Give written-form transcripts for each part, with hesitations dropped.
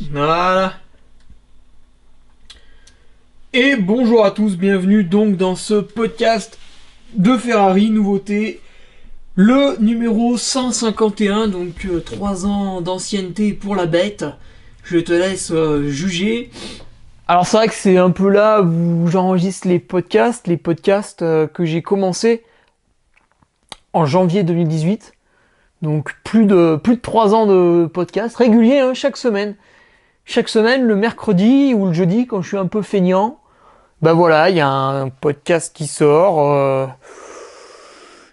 Voilà. Et bonjour à tous, bienvenue donc dans ce podcast de Ferrari, nouveauté, le numéro 151, donc 3 ans d'ancienneté pour la bête. Je te laisse juger. Alors c'est vrai que c'est un peu là où j'enregistre les podcasts que j'ai commencé en janvier 2018. Donc plus de 3 ans de podcast réguliers, hein, chaque semaine. Chaque semaine, le mercredi ou le jeudi, quand je suis un peu feignant, bah voilà, il y a un podcast qui sort,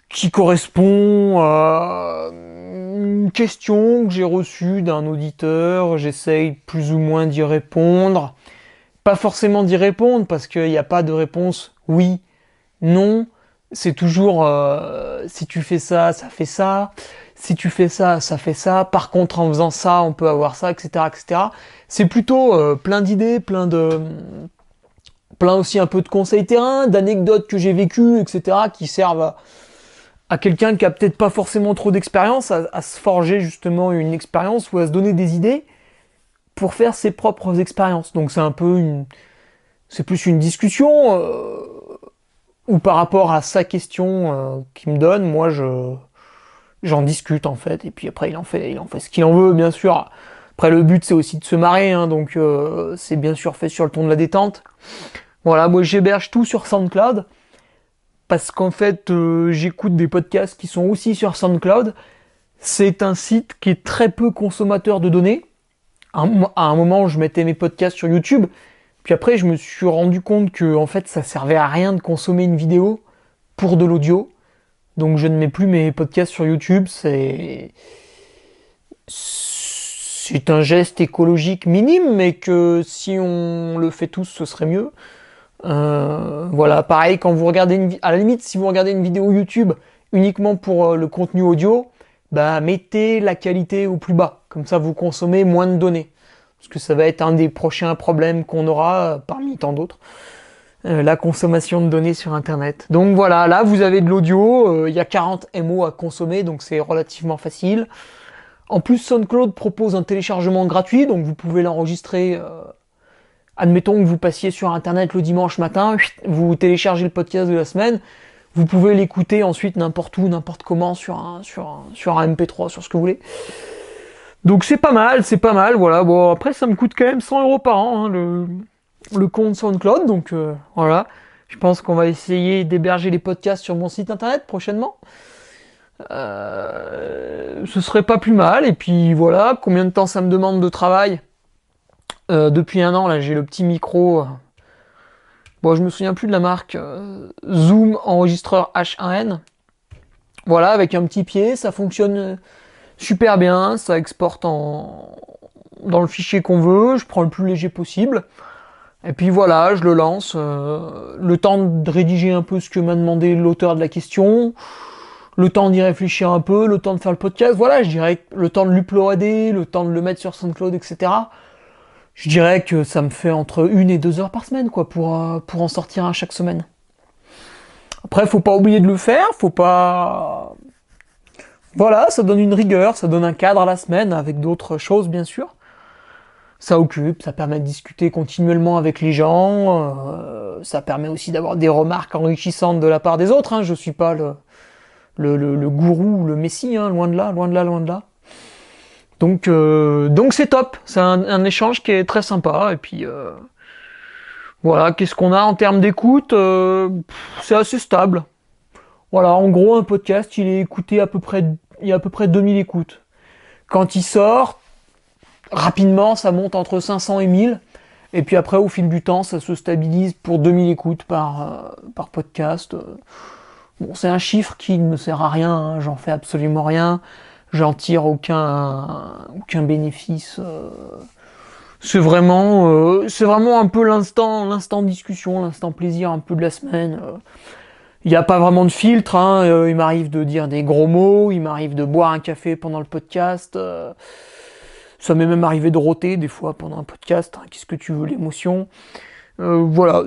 qui correspond à une question que j'ai reçue d'un auditeur. J'essaye plus ou moins d'y répondre. Pas forcément d'y répondre parce qu'il n'y a pas de réponse oui, non. C'est toujours si tu fais ça, ça fait ça. Si tu fais ça, ça fait ça. Par contre, en faisant ça, on peut avoir ça, etc., etc. C'est plutôt plein d'idées, plein aussi un peu de conseils terrain, d'anecdotes que j'ai vécues, etc., qui servent à quelqu'un qui a peut-être pas forcément trop d'expérience, à se forger justement une expérience ou à se donner des idées pour faire ses propres expériences. Donc c'est plus une discussion ou par rapport à sa question qu'il me donne, j'en discute en fait, et puis après il en fait ce qu'il en veut, bien sûr. Après le but c'est aussi de se marrer, hein, donc c'est bien sûr fait sur le ton de la détente. Voilà, moi j'héberge tout sur SoundCloud parce qu'en fait j'écoute des podcasts qui sont aussi sur SoundCloud. C'est un site qui est très peu consommateur de données. À un moment, je mettais mes podcasts sur YouTube, puis après je me suis rendu compte que en fait ça servait à rien de consommer une vidéo pour de l'audio. Donc je ne mets plus mes podcasts sur YouTube. C'est un geste écologique minime, mais que si on le fait tous, ce serait mieux. Voilà, pareil, quand vous regardez à la limite, si vous regardez une vidéo YouTube uniquement pour le contenu audio, bah mettez la qualité au plus bas. Comme ça, vous consommez moins de données. Parce que ça va être un des prochains problèmes qu'on aura, parmi tant d'autres. La consommation de données sur Internet. Donc voilà, là, vous avez de l'audio. Il y a 40 MO à consommer, donc c'est relativement facile. En plus, SoundCloud propose un téléchargement gratuit, donc vous pouvez l'enregistrer. Admettons que vous passiez sur Internet le dimanche matin, vous téléchargez le podcast de la semaine, vous pouvez l'écouter ensuite n'importe où, n'importe comment, sur un MP3, sur ce que vous voulez. Donc c'est pas mal, voilà. Bon, après, ça me coûte quand même 100 € par an, hein, le compte SoundCloud, donc voilà. Je pense qu'on va essayer d'héberger les podcasts sur mon site internet prochainement. Ce serait pas plus mal, et puis voilà, combien de temps ça me demande de travail. Depuis un an, là, j'ai le petit micro. Bon, je me souviens plus de la marque. Zoom enregistreur H1N. Voilà, avec un petit pied, ça fonctionne super bien. Ça exporte dans le fichier qu'on veut. Je prends le plus léger possible. Et puis voilà, je le lance. Le temps de rédiger un peu ce que m'a demandé l'auteur de la question. Le temps d'y réfléchir un peu. Le temps de faire le podcast. Voilà, je dirais le temps de l'uploader, le temps de le mettre sur SoundCloud, etc. Je dirais que ça me fait entre 1 et 2 heures par semaine, quoi, pour en sortir un chaque semaine. Après, faut pas oublier de le faire, faut pas... Voilà, ça donne une rigueur, ça donne un cadre à la semaine, avec d'autres choses, bien sûr. Ça occupe, ça permet de discuter continuellement avec les gens, ça permet aussi d'avoir des remarques enrichissantes de la part des autres, hein. Je suis pas le gourou ou le messie, hein, loin de là, loin de là, loin de là. Donc c'est top, c'est un échange qui est très sympa, et puis... voilà, qu'est-ce qu'on a en termes d'écoute. C'est assez stable. Voilà, en gros, un podcast, il y a à peu près 2000 écoutes. Quand il sort, rapidement, ça monte entre 500 et 1000. Et puis après, au fil du temps, ça se stabilise pour 2000 écoutes par podcast. Bon, c'est un chiffre qui ne me sert à rien, hein, j'en fais absolument rien. J'en tire aucun bénéfice. C'est vraiment un peu l'instant discussion, l'instant plaisir un peu de la semaine. Il n'y a pas vraiment de filtre, hein. Il m'arrive de dire des gros mots, il m'arrive de boire un café pendant le podcast. Ça m'est même arrivé de rôter des fois pendant un podcast, hein. Qu'est-ce que tu veux, l'émotion. Voilà,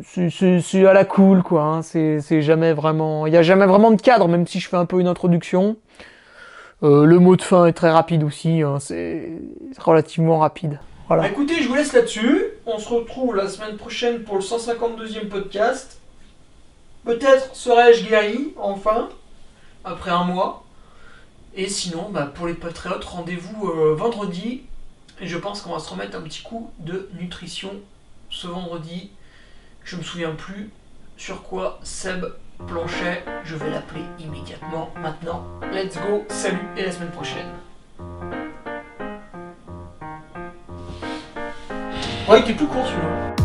c'est à la cool, quoi, hein. C'est jamais vraiment, il n'y a jamais vraiment de cadre, même si je fais un peu une introduction. Le mot de fin est très rapide aussi, hein, c'est relativement rapide. Voilà. Bah écoutez, je vous laisse là-dessus. On se retrouve la semaine prochaine pour le 152e podcast. Peut-être serai-je guéri, enfin, après un mois. Et sinon, bah, pour les patriotes, rendez-vous vendredi. Et je pense qu'on va se remettre un petit coup de nutrition ce vendredi. Je me souviens plus sur quoi Seb planchait. Je vais l'appeler immédiatement maintenant. Let's go, salut et à la semaine prochaine. Ouais, il était plus court celui-là.